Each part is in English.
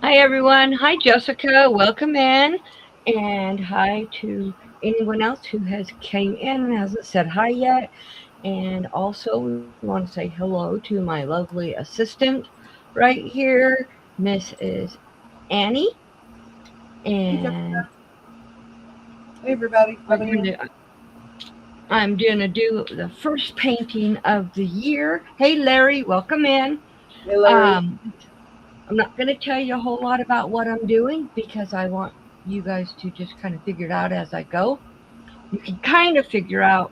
Hi, everyone. Hi, Jessica. Welcome in. And hi to anyone else who has came in and hasn't said hi yet. And also, we want to say hello to my lovely assistant right here, Mrs. Annie. Hey, And Jessica. Hey, everybody. we're Coming going in. to, I'm going to do the first painting of the year. Hey, Larry, welcome in. Hey, Larry. Um, I'm not going to tell you a whole lot about what I'm doing because I want you guys to just kind of figure it out as I go. You can kind of figure out,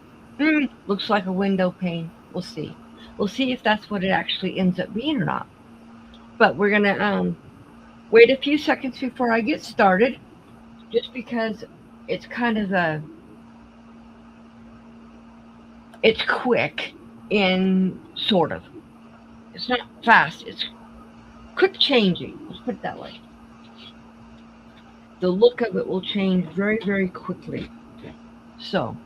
looks like a window pane. We'll see. We'll see if that's what it actually ends up being or not. But we're going to wait a few seconds before I get started just because it's kind of it's quick in sort of. It's not fast, it's quick changing. Let's put it that way. The look of it will change very, very quickly. So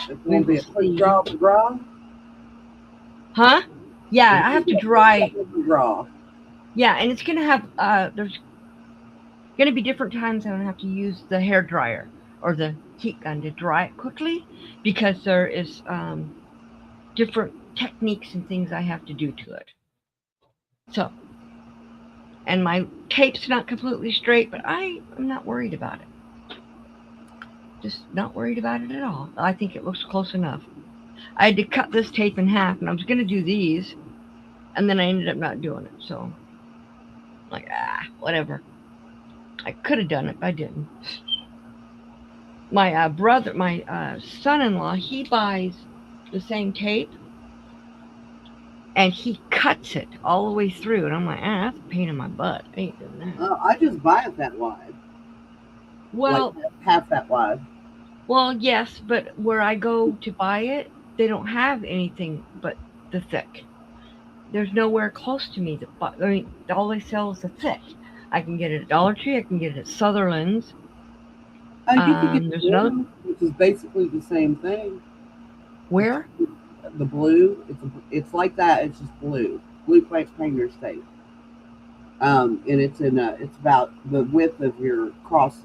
It's we going to will be a quick see. draw to draw. Huh? Yeah, It's I going have to be to a quick dry. second to draw. Yeah, and it's gonna have there's gonna be different times I'm gonna have to use the hair dryer or the heat gun to dry it quickly because there is different techniques and things I have to do to it. So, and my tape's not completely straight, but I am not worried about it. Just not worried about it at all. I think it looks close enough. I had to cut this tape in half, and I was gonna do these, and then I ended up not doing it. So, like, whatever. I could have done it, but I didn't. My brother, my son-in-law, he buys the same tape and he cuts it all the way through, and I'm like, that's a pain in my butt. I ain't doing that. I just buy it that wide, like Well, half that wide. well, yes, but where I go to buy it, they don't have anything but the thick. There's nowhere close to me that buy. I mean, all they sell is the thick. I can get it at Dollar Tree. I can get it at Sutherland's. You could get There's the another blue, which is basically the same thing. It's where? the blue. It's like that. It's just blue. Blue painter's tape. And it's about the width of your crosses.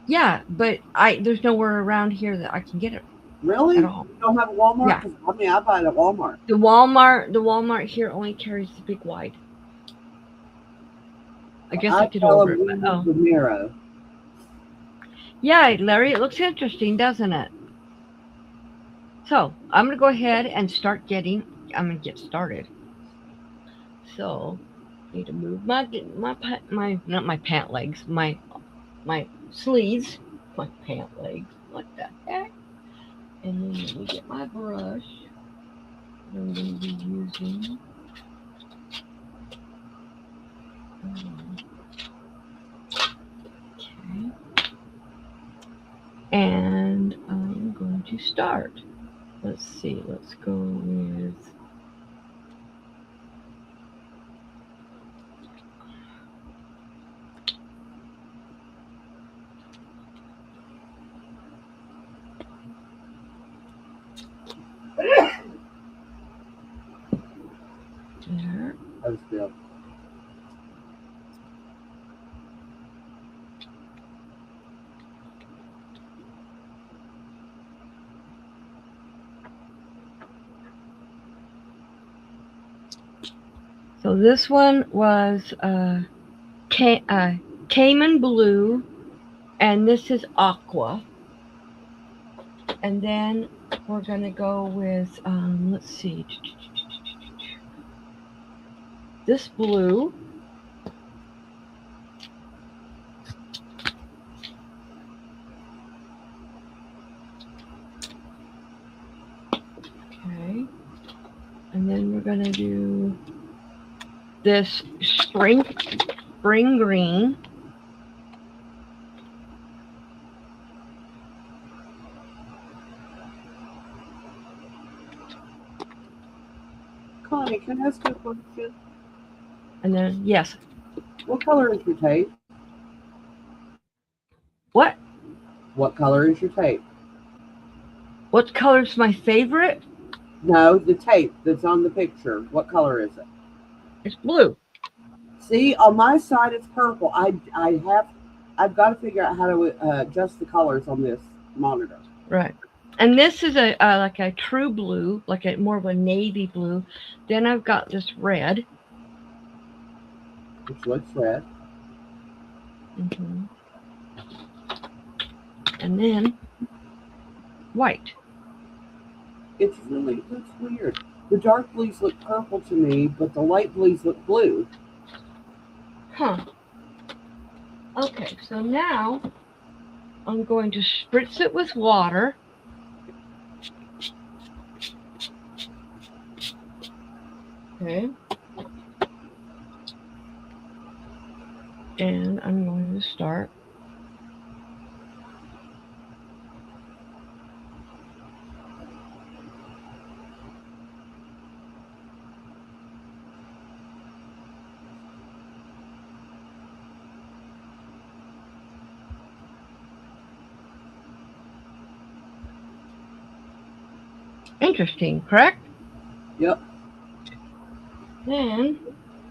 Yeah, but I there's nowhere around here that I can get it Really? at You all. don't have a Walmart? Yeah. Because I buy it at Walmart. The Walmart here only carries the big wide. I guess I I could tell order them it, we but use the Miro. yeah, Larry, it looks interesting, doesn't it? So I'm gonna go ahead and start getting. I'm gonna get started. So I need to move my not my pant legs, my sleeves, my pant legs. What the heck? And then let me get my brush that I'm gonna be using. Okay, and I'm going to start. Let's see. Let's go with. There. I was still. So this one was Cayman Blue, and this is Aqua. And then we're gonna go with let's see, this blue. Okay, and then we're gonna do this spring green. Connie, can I ask you a question? And then yes, What color is your tape? what? What color is your tape? What color's my favorite? No, the tape that's on the picture. What color is it? It's blue. See, on my side it's purple. I've got to figure out how to adjust the colors on this monitor. Right. And this is a like a true blue, like a more of a navy blue. Then I've got this red. Which looks red. Hmm. And then white. It's weird. The dark blues look purple to me, but the light blues look blue. Huh. Okay, so now I'm going to spritz it with water. Okay. And I'm going to start. Interesting, correct? Yep. Then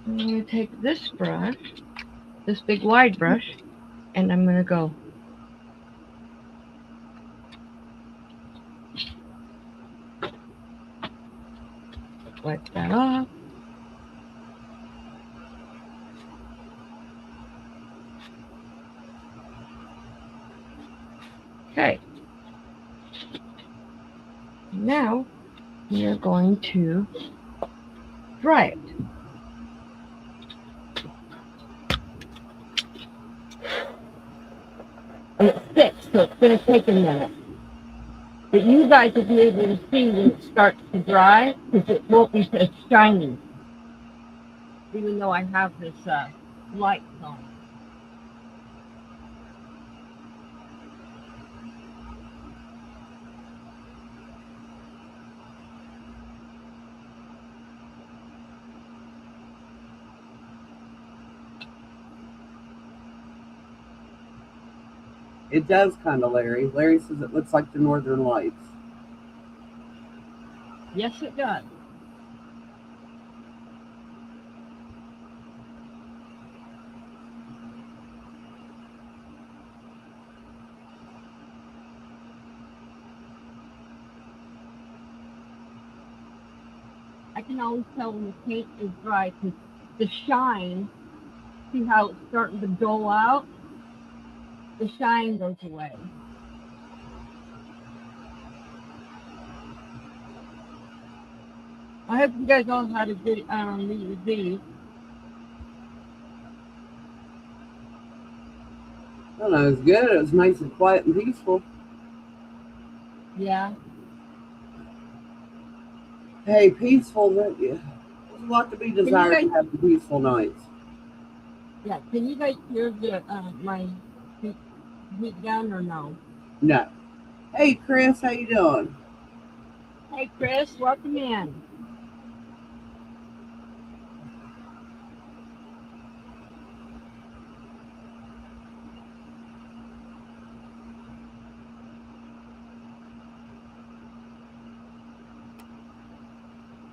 I'm going to take this brush, this big wide brush, and I'm going to go wipe that off. Okay. Now we are going to dry it. And it's thick, so it's going to take a minute. But you guys will be able to see when it starts to dry, because it won't be so shiny, even though I have this light on. It does kind of, Larry. Larry says it looks like the Northern Lights. Yes, it does. I can always tell when the paint is dry because the shine, see how it's starting to dull out? The shine goes away. I hope you guys all had a good New Year's Eve. I don't know, it was good. It was nice and quiet and peaceful. Yeah. Hey, peaceful. There's a lot to be desired to have the peaceful nights. Yeah. Can you guys hear the my heat gun or no? No. Hey, Chris, how you doing? Hey, Chris, welcome in.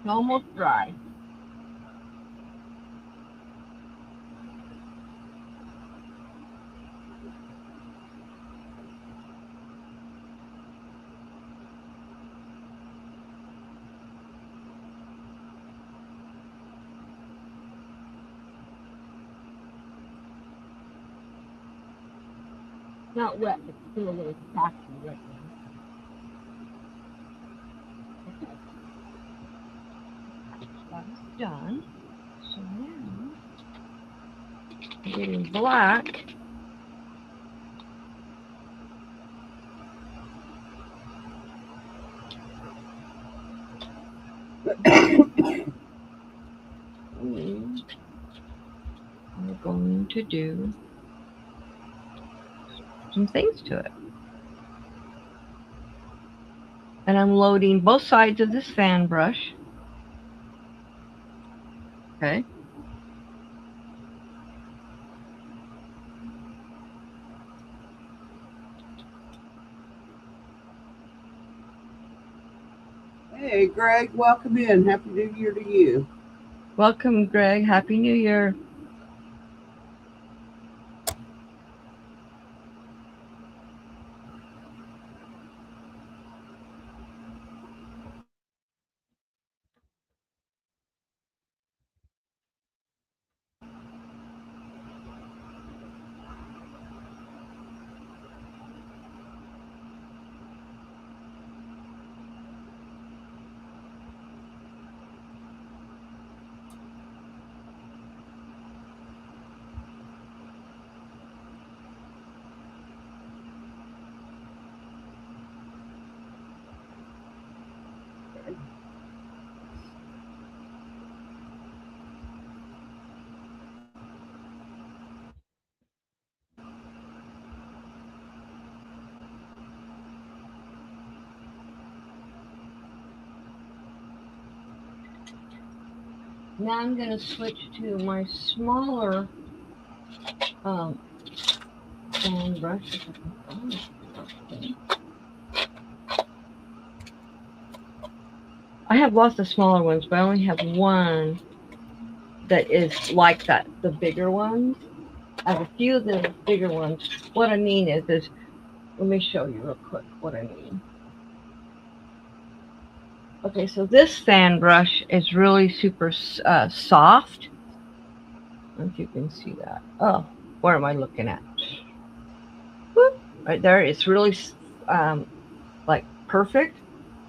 It's almost dry. Not wet, but still a little patchy right now. Okay. That's done. So now I'm getting black. We're going to do some things to it. And I'm loading both sides of this fan brush. Okay. Hey, Greg, welcome in. Happy New Year to you. Welcome, Greg. Happy New Year. Now I'm going to switch to my smaller sand brush. I have lots of smaller ones, but I only have one that is like that, the bigger ones. I have a few of the bigger ones. What I mean is let me show you real quick what I mean. Okay, so this sand brush is really super soft. I don't know if you can see that. Oh, where am I looking at? Whoop, right there. It's really like perfect.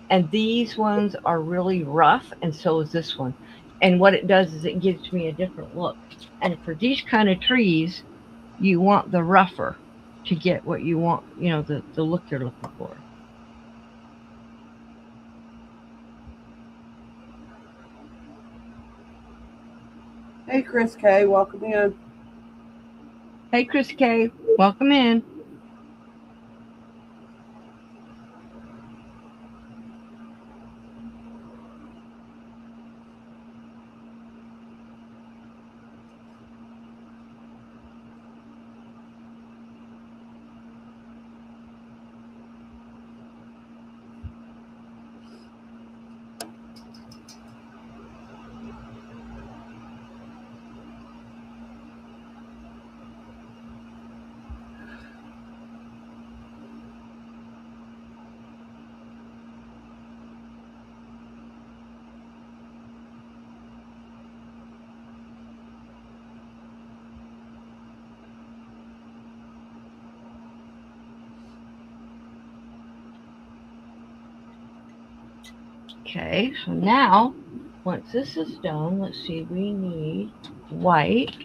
And these ones are really rough, and so is this one. And what it does is it gives me a different look. And for these kind of trees, you want the rougher to get what you want, the look you're looking for. Hey, Chris K, welcome in. Hey, Chris K, welcome in. Okay, so now, once this is done, let's see, we need white.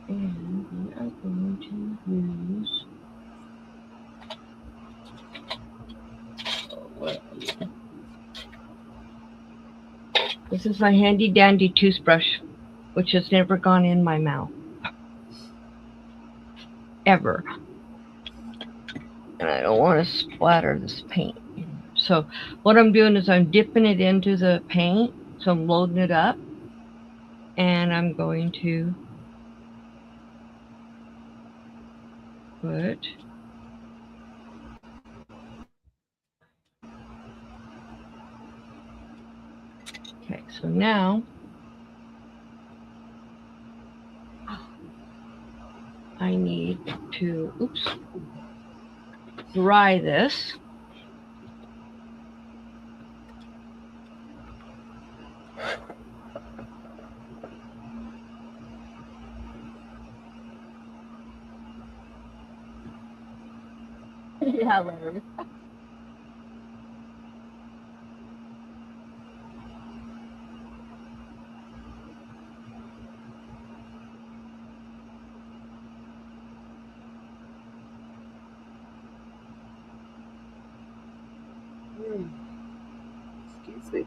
And we are going to use, this is my handy dandy toothbrush, which has never gone in my mouth. Ever. And I don't want to splatter this paint. So what I'm doing is I'm dipping it into the paint. So I'm loading it up. And I'm going to put okay, so now I need to dry this. Yeah, Larry. Excuse me.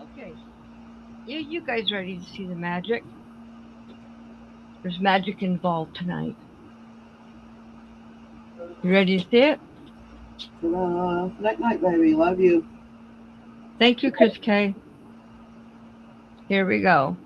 Okay. You guys ready to see the magic? There's magic involved tonight. You ready to see it? Ta-da. Night, night, baby. Love you. Thank you, Chris K. Here we go.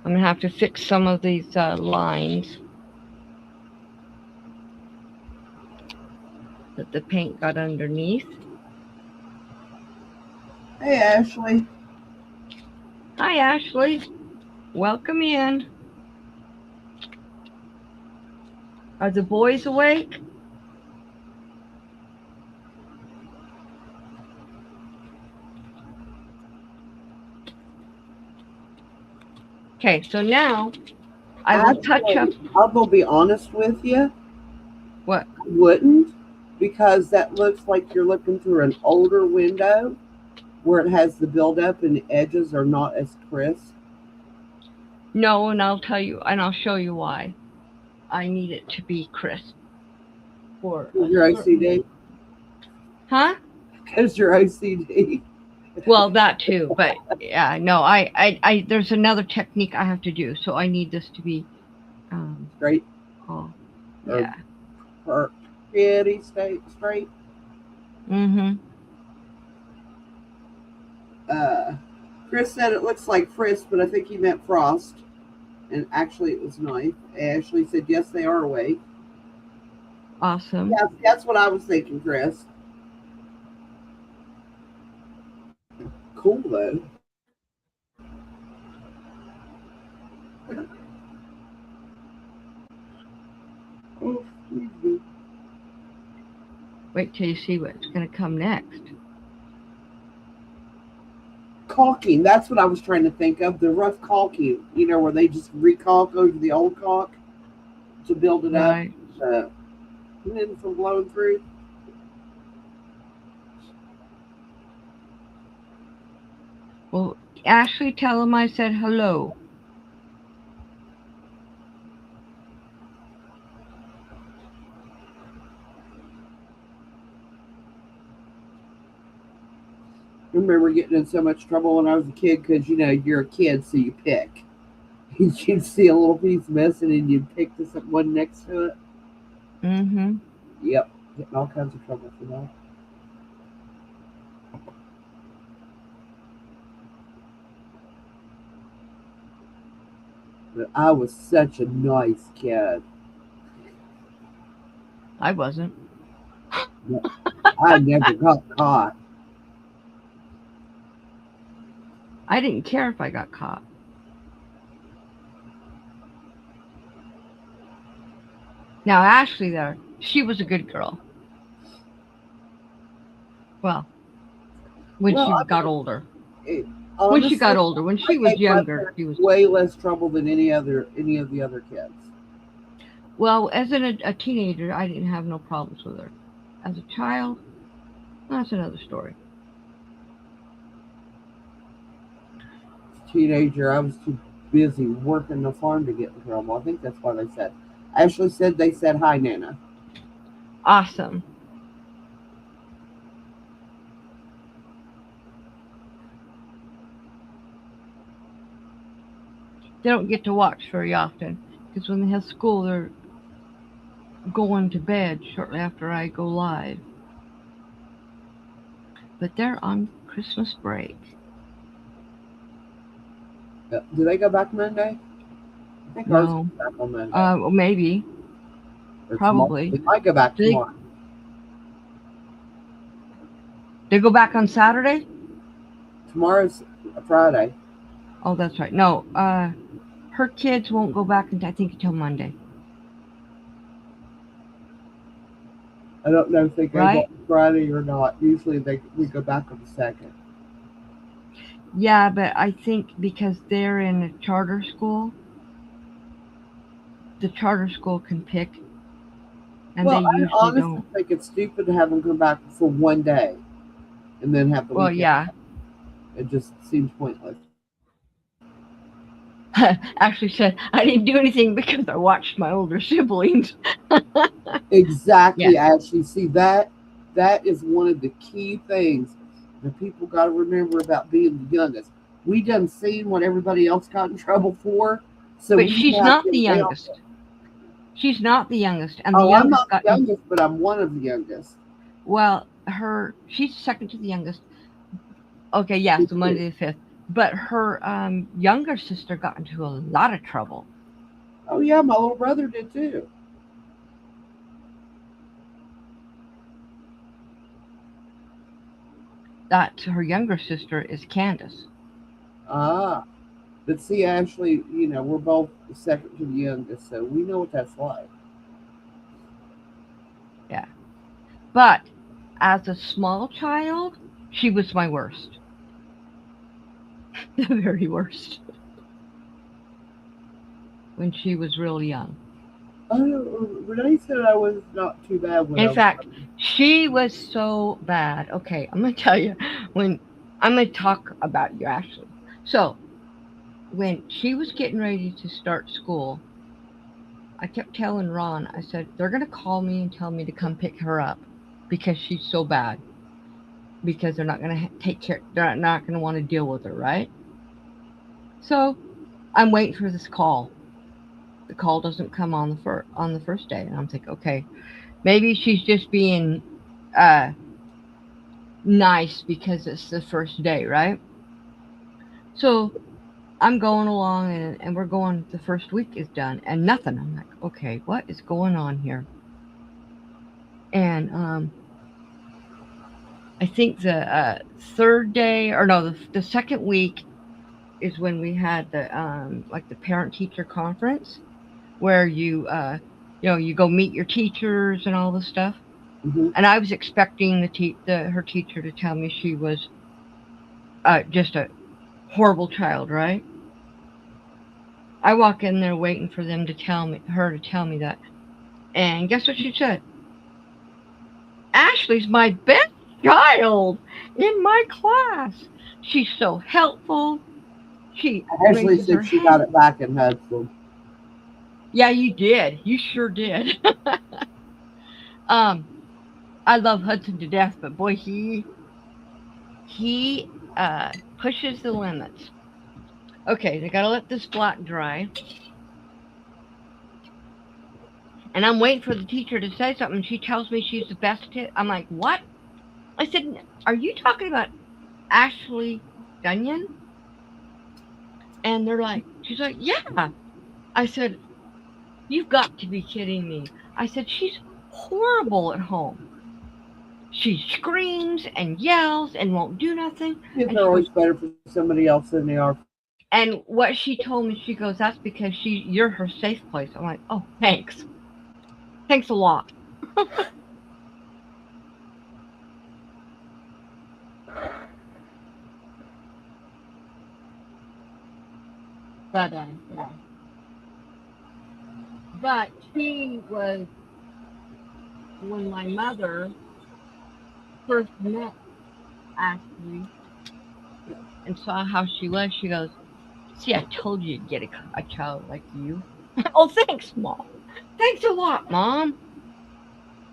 I'm going to have to fix some of these lines that the paint got underneath. Hey, Ashley. Hi, Ashley. Welcome in. Are the boys awake? Okay, so now I will touch up. Actually, I'll go be honest with you. What? I wouldn't, because that looks like you're looking through an older window where it has the buildup and the edges are not as crisp. No, and I'll tell you, and I'll show you why. I need it to be crisp for Because a you're certain. OCD. Huh? Because you're OCD. Well, that too, but yeah, no, there's another technique I have to do, so I need this to be, um, Straight oh, or, yeah. or pretty straight. Mm-hmm. Uh, Chris said it looks like Frisk, but I think he meant Frost. And actually, it was Knife. Ashley said, yes, they are awake. Awesome. Yeah, that's what I was thinking, Chris. Cool, though. Oh, excuse me. Wait till you see what's going to come next. Caulking. That's what I was trying to think of. The rough caulking, where they just recalk over the old caulk to build it up. Right. And then from blowing through. Well, Ashley, tell him I said hello. I remember getting in so much trouble when I was a kid because, you're a kid, so you pick. You'd see a little piece missing and you'd pick this one next to it. Mm-hmm. Yep. Getting all kinds of trouble for that. But I was such a nice kid. I wasn't. I never got caught. I didn't care if I got caught. Now, Ashley, there, she was a good girl. Well, when Well, she got older. honestly, When she got older. When she I was gave my younger, parents she was. way less trouble than any of the other kids. Well, as a teenager, I didn't have no problems with her. As a child, that's another story. Teenager, I was too busy working the farm to get in trouble. I think that's why they said. Ashley said they said hi, Nana. Awesome. They don't get to watch very often because when they have school, they're going to bed shortly after I go live. But they're on Christmas break. Do they go back Monday? I think ours No. goes back on Monday. Well, maybe. Or Probably. They might go back They, tomorrow. they go back on Saturday? Tomorrow's a Friday. Oh, that's right. No, her kids won't go back until, I think, until Monday. I don't know if they go Right? back Friday or not. Usually we go back on the second. Yeah, but I think because they're in a charter school, the charter school can pick, and Well, they I usually honestly don't. think it's stupid to have them come back for one day and then have the Well, weekend. yeah. It just seems pointless. Actually said I didn't do anything because I watched my older siblings. Exactly, Yeah. Ashley. See, that is one of the key things that people got to remember about being the youngest. We done seen what everybody else got in trouble for, so But we she's have not to the nail youngest. it. She's not the youngest, and the Oh, I'm youngest not the got youngest, but I'm one of the youngest. well. She's second to the youngest. Okay, yeah, Me so too. Monday the 5th. But her younger sister got into a lot of trouble. Oh yeah, my little brother did too. That her younger sister is Candace. Ah, but see, Ashley, we're both the second to the youngest, so we know what that's like. Yeah. But as a small child, she was my worst. The very worst. when she was really young. Renee said I was not too bad when In I was. fact, she was so bad. Okay, I'm gonna tell you when I'm gonna talk about you actually. So when she was getting ready to start school, I kept telling Ron, I said, they're gonna call me and tell me to come pick her up because she's so bad. Because they're not gonna take care. They're not gonna want to deal with her, right? So I'm waiting for this call. The call doesn't come on the first day, and I'm thinking, okay, maybe she's just being uh nice because it's the first day, right? So I'm going along, and we're going. The first week is done, and nothing. I'm like, okay, what is going on here? And I think the third day, or no, the second week is when we had the like the parent teacher conference where you go meet your teachers and all this stuff. Hmm. And I was expecting her teacher to tell me she was just a horrible child, right? I walk in there waiting for her to tell me that. And guess what she said? Ashley's my best child in my class. She's so helpful. She Ashley raises her said she got hand. it back in Huntsville. Yeah, you did. You sure did. um, I love Hudson to death, but boy, he pushes the limits. Okay, they gotta let this black dry, and I'm waiting for the teacher to say something. She tells me she's the best. I'm like, what? I said, are you talking about Ashley Gunyon? And she's like, yeah. I said, you've got to be kidding me. I said, she's horrible at home. She screams and yells and won't do nothing. Kids And are she always goes, better for somebody else than they are. and what she told me, she goes, that's because you're her safe place. I'm like, oh, thanks. Thanks a lot. But, yeah. But she was, when my mother first met Ashley and saw how she was, she goes, see, I told you to get a child like you. Oh, thanks, Mom. Thanks a lot, Mom.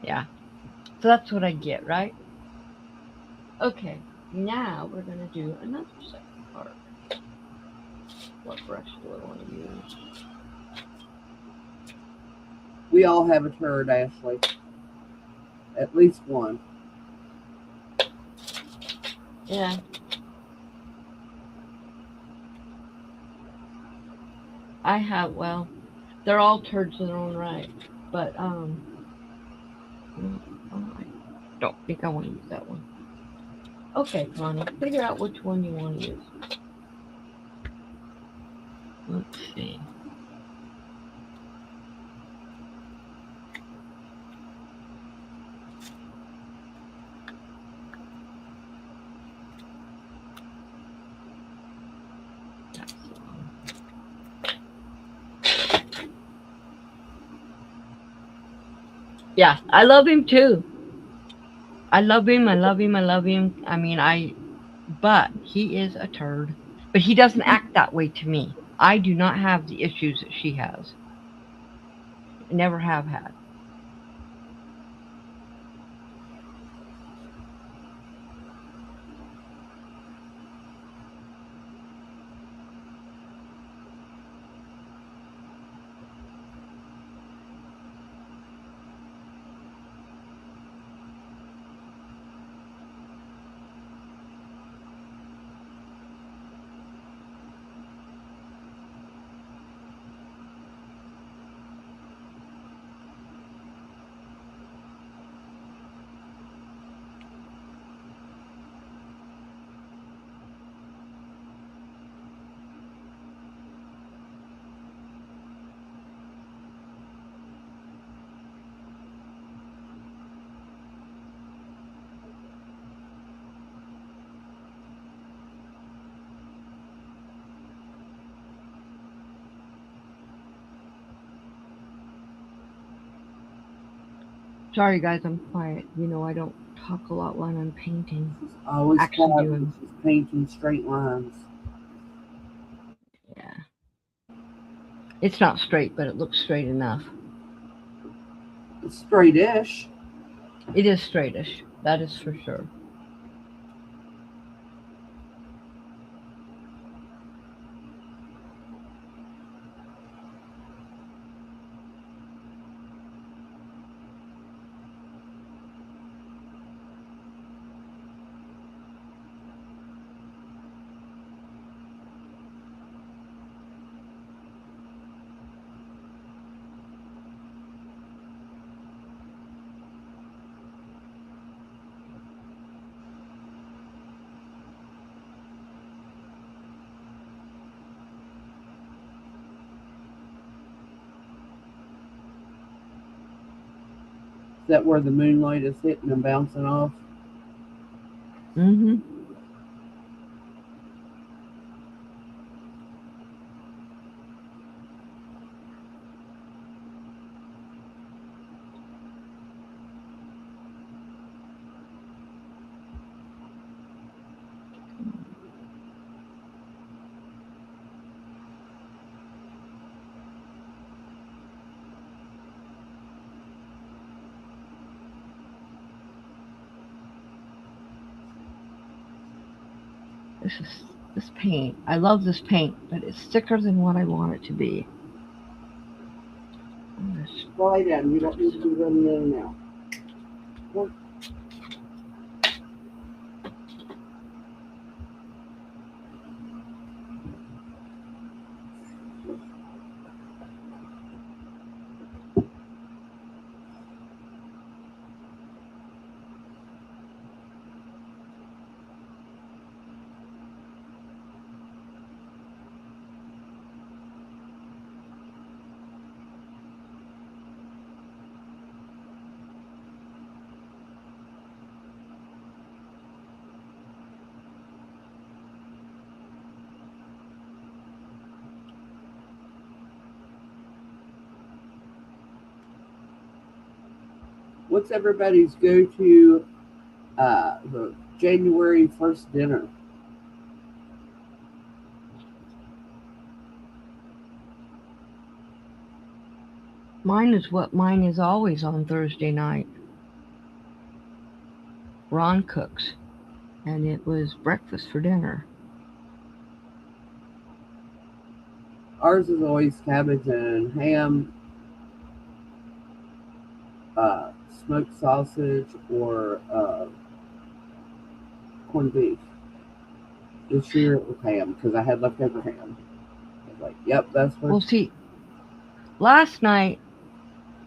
Yeah. So that's what I get, right? Okay. Now we're going to do another second part. What brush do I want to use? We all have a turd, Ashley. At least one. Yeah. I have, well, they're all turds in their own right. But, I don't think I want to use that one. Okay, Connie, figure out which one you want to use. Let's see. That's the one. Yeah, I love him too. I love him. I love him. I love him. I mean, but he is a turd. But he doesn't act that way to me. I do not have the issues that she has. Never have had. Sorry, guys, I'm quiet. You know, I don't talk a lot when I'm painting. I always Actually, quiet when doing. she's painting straight lines. Yeah. It's not straight, but it looks straight enough. It's straight-ish. It is straightish. That is for sure. Is that where the moonlight is hitting and bouncing off? Mm-hmm. This paint. I love this paint, but it's thicker than what I want it to be. Lie down. You don't need to be running in and out. What's everybody's go-to the January 1st dinner? Mine is always on Thursday night. Ron cooks, and it was breakfast for dinner. Ours is always cabbage and ham, smoked sausage, or corned beef. This year it was ham because I had leftover ham. I was like, yep, that's what. Well, see, last night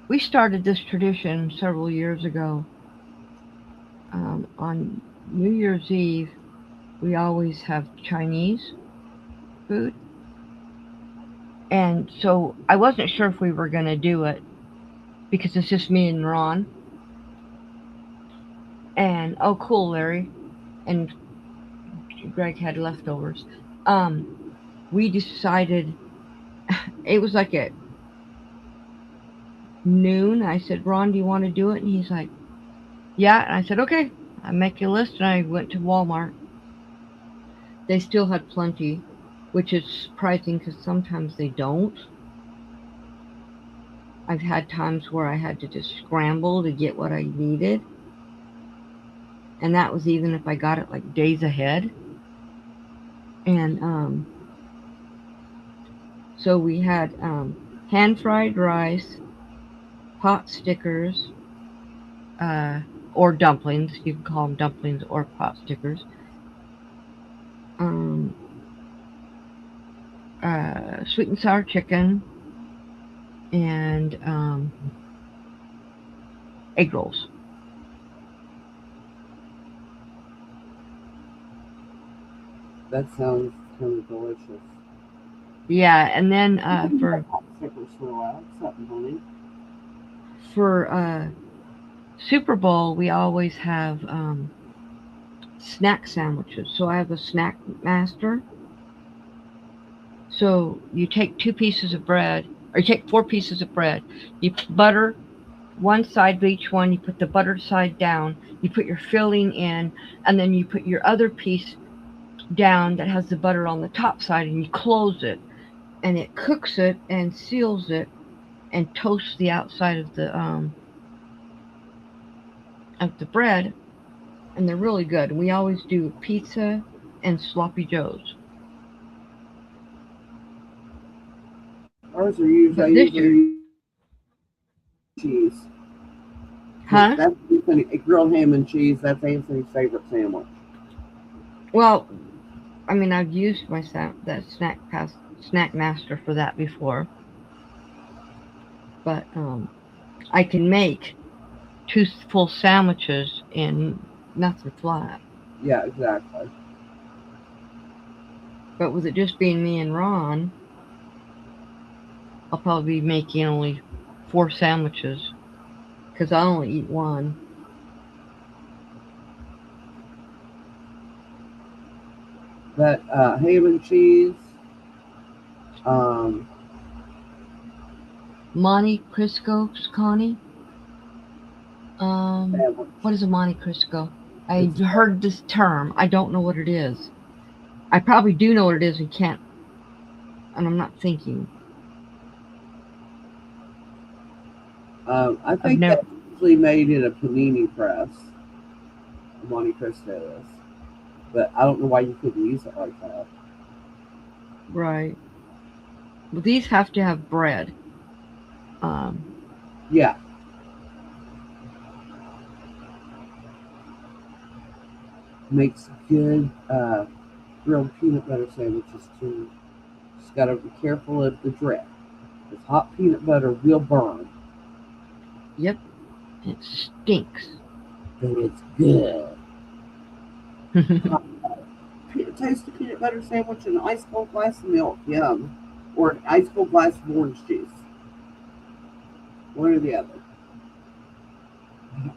we started this tradition several years ago. On New Year's Eve, we always have Chinese food. And so I wasn't sure if we were going to do it because it's just me and Ron. And oh, cool, Larry. And Greg had leftovers. We decided it was like at noon. I said, Ron, do you want to do it? And he's like, yeah. And I said, okay. I make a list, and I went to Walmart. They still had plenty, which is surprising because sometimes they don't. I've had times where I had to just scramble to get what I needed. And that was even if I got it like days ahead. And so we had hand fried rice, pot stickers, or dumplings. You can call them dumplings or pot stickers. Sweet and sour chicken, and egg rolls. That sounds kind of delicious. Yeah, and then for Super Bowl, we always have snack sandwiches. So I have a snack master. So you take 2 pieces of bread, or you take 4 pieces of bread. You put butter, one side of each one. You put the buttered side down. You put your filling in, and then you put your other piece down that has the butter on the top side, and you close it, and it cooks it and seals it and toasts the outside of the bread, and they're really good. We always do pizza and sloppy joes. Ours are usually I But this usually year, use cheese. huh? That's Anthony, grilled ham and cheese. That's Anthony's favorite sandwich. Well, I mean, I've used my that snack master for that before, but I can make two full sandwiches in nothing flat. Yeah, exactly. But with it just being me and Ron, I'll probably be making only four sandwiches because I only eat one. But ham and cheese. Um, Monte Cristo, Connie. sandwich. What is a Monte Cristo? I It's heard this term. I don't know what it is. I probably do know what it is and can't, and I'm not thinking. I I've think never. that's usually made in a panini press. Monte Cristo is, but I don't know why you couldn't use it like that. Right. Well, these have to have bread. Um, Yeah, makes good grilled peanut butter sandwiches too. Just gotta be careful of the drip. Because hot peanut butter will burn, yep. It stinks. but it's good. Toasted peanut butter sandwich and an ice cold glass of milk. Yum. Or an ice cold glass of orange juice. One or the other.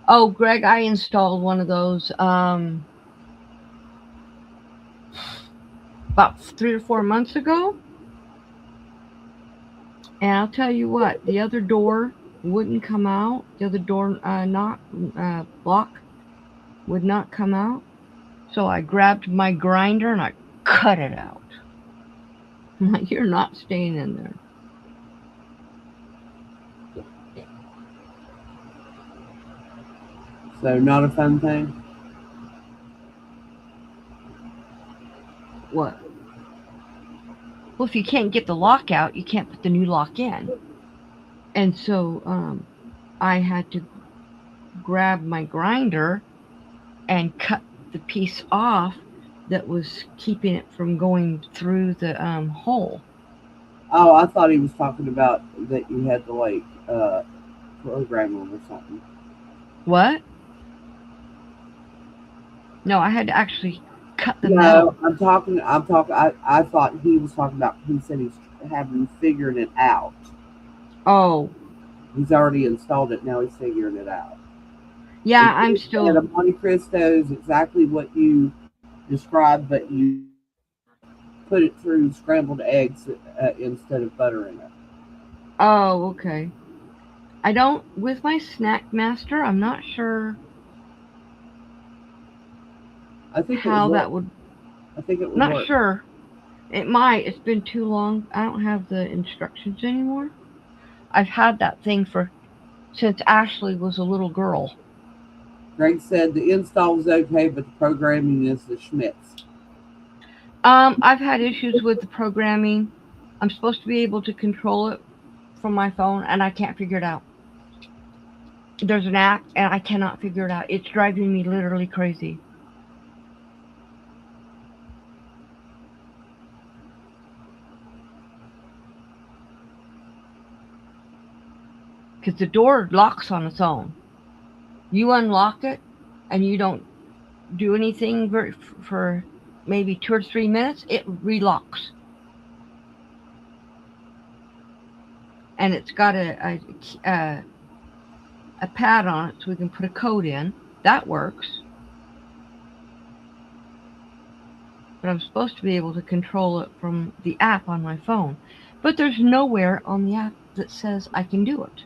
Oh, Greg, I installed one of those about 3 or 4 months ago. And I'll tell you what, the other door wouldn't come out. The other door knock block would not come out. So I grabbed my grinder and I cut it out. I'm like, you're not staying in there. So not a fun thing. What? Well, if you can't get the lock out, you can't put the new lock in. And so I had to grab my grinder and cut the piece off that was keeping it from going through the hole. Oh, I thought he was talking about that you had to like program them or something. What? No, I had to actually cut the No, metal. I'm talking. I'm talking. I thought he was talking about. He said he's having figured it out. Oh, He's already installed it. Now he's figuring it out. And yeah, I'm he said a still. Monte Cristo is exactly what you described, but you put it through scrambled eggs instead of butter in it. Oh, okay. I don't. With my Snack Master, I'm not sure I think it would how work. that would. I think it would Not work. sure. It might. It's been too long. I don't have the instructions anymore. I've had that thing for since Ashley was a little girl. Greg said the install is okay, but the programming is the Schmitz. I've had issues with the programming. I'm supposed to be able to control it from my phone, and I can't figure it out. There's an app, and I cannot figure it out. It's driving me literally crazy. Because the door locks on its own. You unlock it, and you don't do anything for maybe 2 or 3 minutes, it relocks. And it's got a pad on it so we can put a code in. That works. But I'm supposed to be able to control it from the app on my phone. But there's nowhere on the app that says I can do it.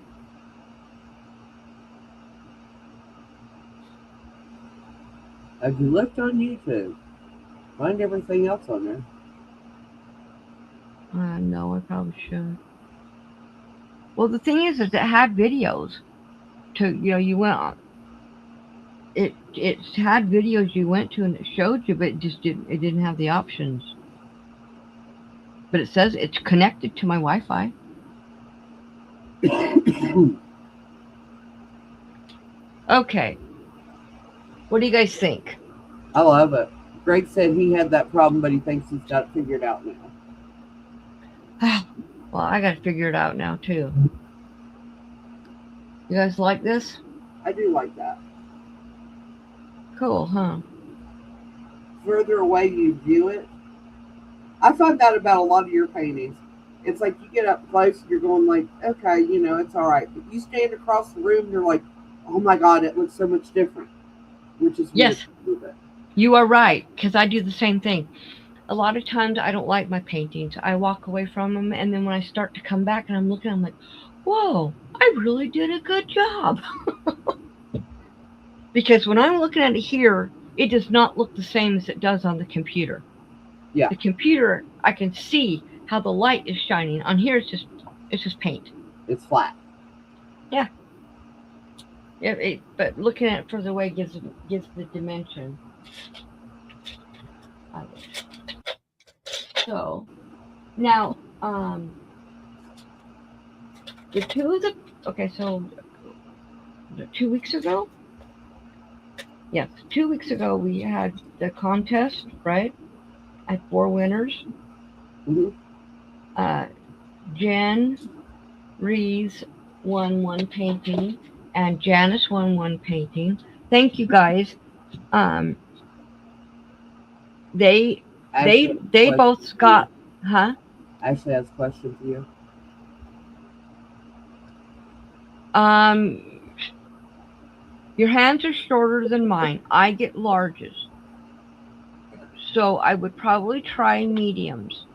If you looked on YouTube, find everything else on there. No, I probably should. Well, the thing is it had videos you went on. It had videos you went to and it showed you, but it didn't have the options. But it says it's connected to my Wi-Fi. Okay. What do you guys think? I love it. Greg said he had that problem, but he thinks he's got it figured out now. Well, I got to figure it out now too. You guys like this? I do like that. Cool, huh? Further away you view it. I find that about a lot of your paintings. It's like you get up close and you're going like, okay, it's all right. But you stand across the room, you're like, oh my God, it looks so much different. Which is yes, you are right, because I do the same thing. A lot of times I don't like my paintings. I walk away from them, and then when I start to come back and I'm looking, I'm like, whoa, I really did a good job. Because when I'm looking at it here, it does not look the same as it does on the computer. Yeah. The computer, I can see how the light is shining. On here, it's just paint. It's flat. Yeah. But looking at it further away gives the dimension. So now, so 2 weeks ago. Yes, 2 weeks ago we had the contest, right? I had 4 winners. Mm-hmm. Jen Reeves won 1 painting, and Janice won 1 painting. Thank you guys. They both got, huh? Ashley has a question for you. Your hands are shorter than mine. I get larges. So I would probably try mediums.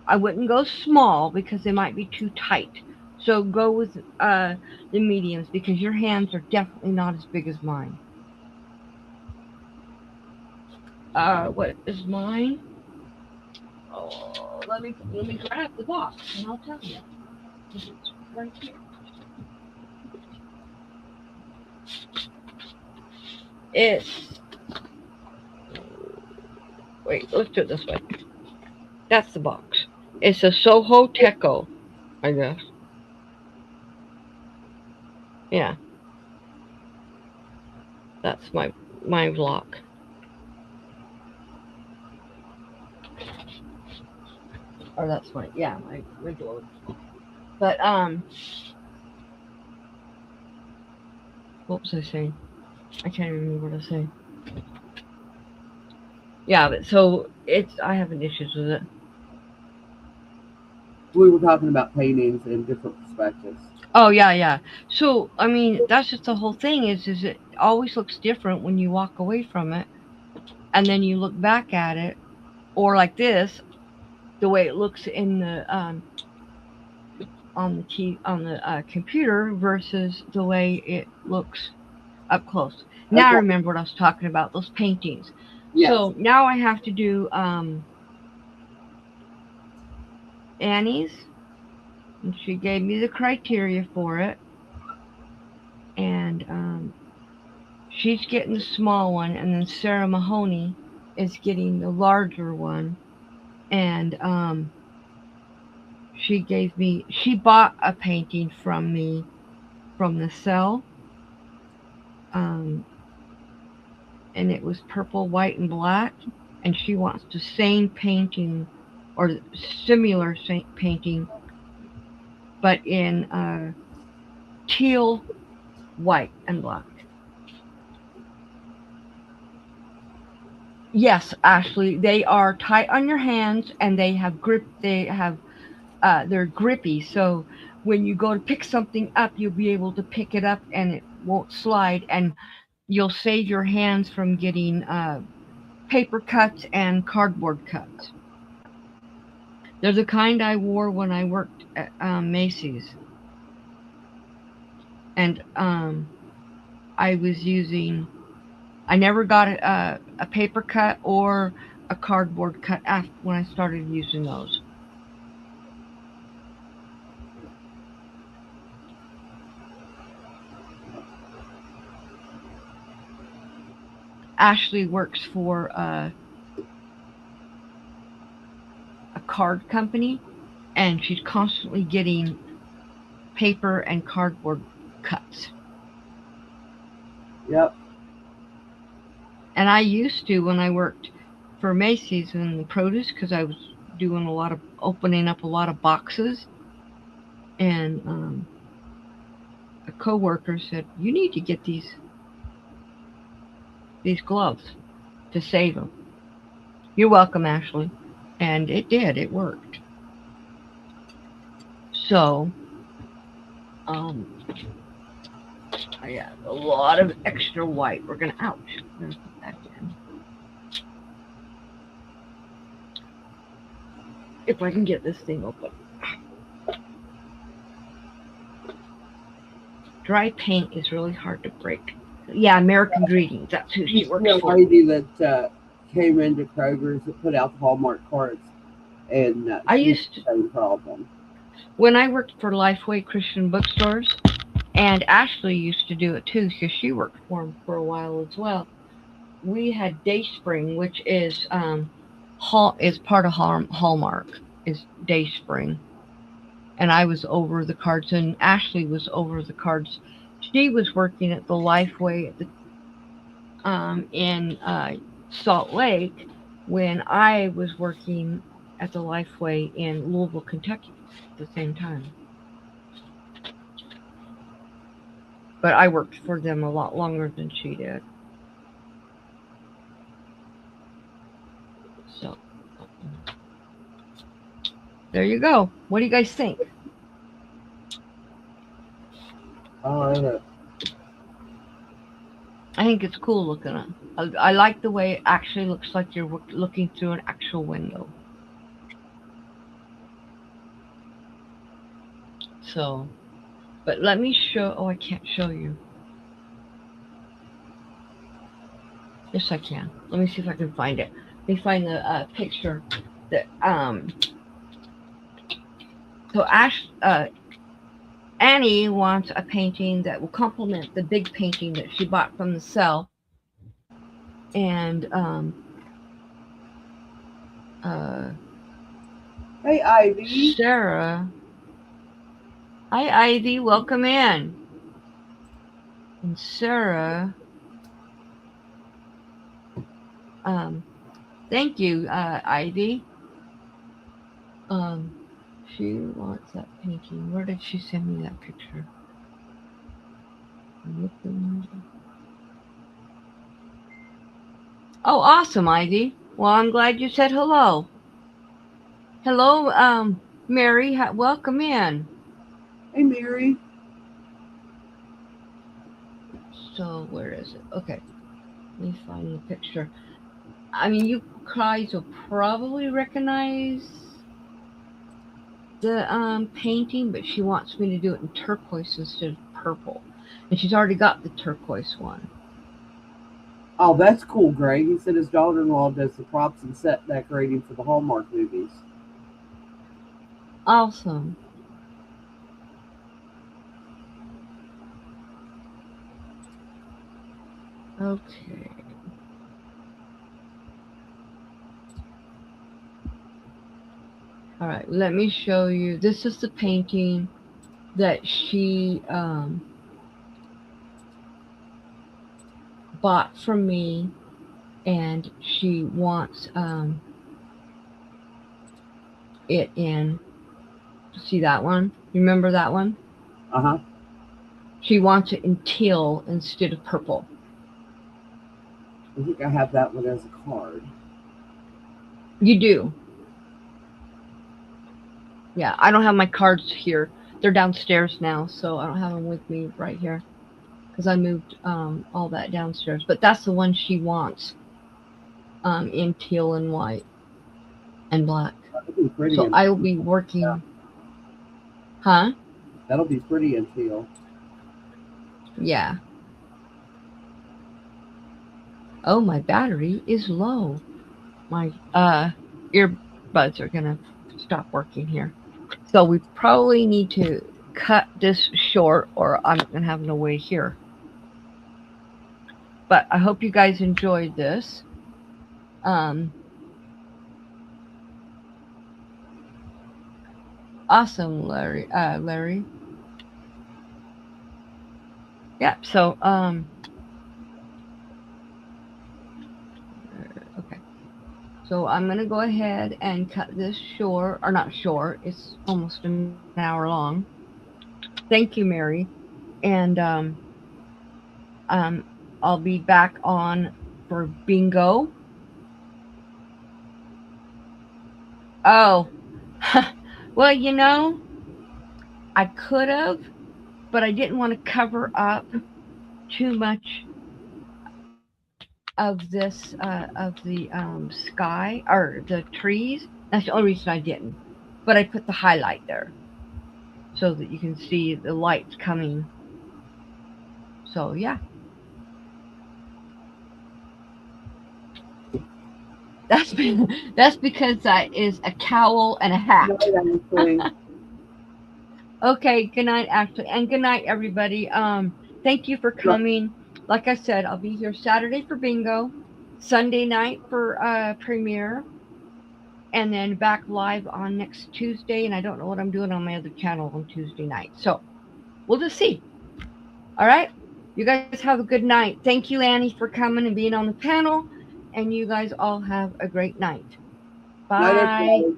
I wouldn't go small because they might be too tight. So go with the mediums because your hands are definitely not as big as mine. What is mine? Oh, let me grab the box and I'll tell you. It's right here. Wait, let's do it this way. That's the box. It's a Soho Teco, I guess. Yeah. That's my block. Or that's my door. But what was I saying? I can't even remember what I was saying. Yeah, but so I have issues with it. We were talking about paintings in different perspectives. Oh yeah. So I mean, that's just the whole thing. Is it always looks different when you walk away from it, and then you look back at it, or like this, the way it looks in the on the computer versus the way it looks up close. Now I remember what I was talking about, those paintings. Yes. So now I have to do Annie's, and she gave me the criteria for it, and she's getting the small one, and then Sarah Mahoney is getting the larger one, and she bought a painting from me from the cell, and it was purple, white, and black, and she wants the same painting or similar painting, but in teal, white, and black. Yes, Ashley, they are tight on your hands, and they have grip. They're grippy, so when you go to pick something up, you'll be able to pick it up, and it won't slide, and you'll save your hands from getting paper cuts and cardboard cuts. They're the kind I wore when I worked at Macy's, and I was using I never got a paper cut or a cardboard cut after when I started using those. Ashley works for a card company, and she's constantly getting paper and cardboard cuts. Yep. And I used to when I worked for Macy's in the produce because I was doing a lot of opening up a lot of boxes, and a coworker said, "You need to get these gloves to save them." You're welcome, Ashley. And it did. It worked. So, um, I got a lot of extra white. We're gonna ouch. We're gonna put that in. If I can get this thing open. Dry paint is really hard to break. Yeah, American Greetings. That's who she Used to works be a for. lady that came into Kroger's that put out the Hallmark cards, and I she had used to, the same problem. when I worked for Lifeway Christian Bookstores, and Ashley used to do it too, because she worked for them for a while as well. We had Dayspring, which is part of Hallmark, is Dayspring, and I was over the cards, and Ashley was over the cards. She was working at the Lifeway at the in Salt Lake when I was working at the Lifeway in Louisville, Kentucky at the same time. But I worked for them a lot longer than she did. So there you go. What do you guys think? Uh, I think it's cool looking at. I like the way it actually looks like you're looking through an actual window. So, but let me show. Oh, I can't show you. Yes, I can. Let me see if I can find it. Let me find the picture that So Annie wants a painting that will complement the big painting that she bought from the cell, and uh, hey, Ivy. Sarah. Hi, Ivy. Welcome in. And Sarah. Thank you, Ivy. Um, she wants that painting. Where did she send me that picture? I'm looking. Oh, awesome, Ivy. Well, I'm glad you said hello. Hello, Mary. Welcome in. Hey, Mary. So where is it? Okay, let me find the picture. I mean, you guys will probably recognize the painting, but she wants me to do it in turquoise instead of purple, and she's already got the turquoise one. Oh, that's cool, Greg. He said his daughter-in-law does the props and set decorating for the Hallmark movies. Awesome. Okay. All right. Let me show you. This is the painting that she bought from me, and she wants it in. See that one? Remember that one? Uh-huh. She wants it in teal instead of purple. I think I have that one as a card. You do? Yeah, I don't have my cards here. They're downstairs now, so I don't have them with me right here because I moved all that downstairs. But that's the one she wants in teal and white and black. That'll be pretty. So I will be working. Yeah. Huh? That'll be pretty in teal. Yeah. Oh, my battery is low. My earbuds are gonna stop working here. So we probably need to cut this short or I'm gonna have no way here. But I hope you guys enjoyed this. Um, awesome, Larry. Larry. Yeah. So okay. So I'm gonna go ahead and cut this short, or not short. It's almost an hour long. Thank you, Mary. And um, I'll be back on for bingo. Oh, well, I could have, but I didn't want to cover up too much of this of the sky or the trees. That's the only reason I didn't. But I put the highlight there so that you can see the lights coming. So yeah, that's been, that's because that is a cowl and a hat. No, actually. Okay, good night, actually, and good night, everybody. Thank you for coming. Like I said, I'll be here Saturday for bingo, Sunday night for premiere, and then back live on next Tuesday. And I don't know what I'm doing on my other channel on Tuesday night, so we'll just see. All right, you guys have a good night. Thank you, Annie, for coming and being on the panel, and you guys all have a great night. Night, Bye. everybody.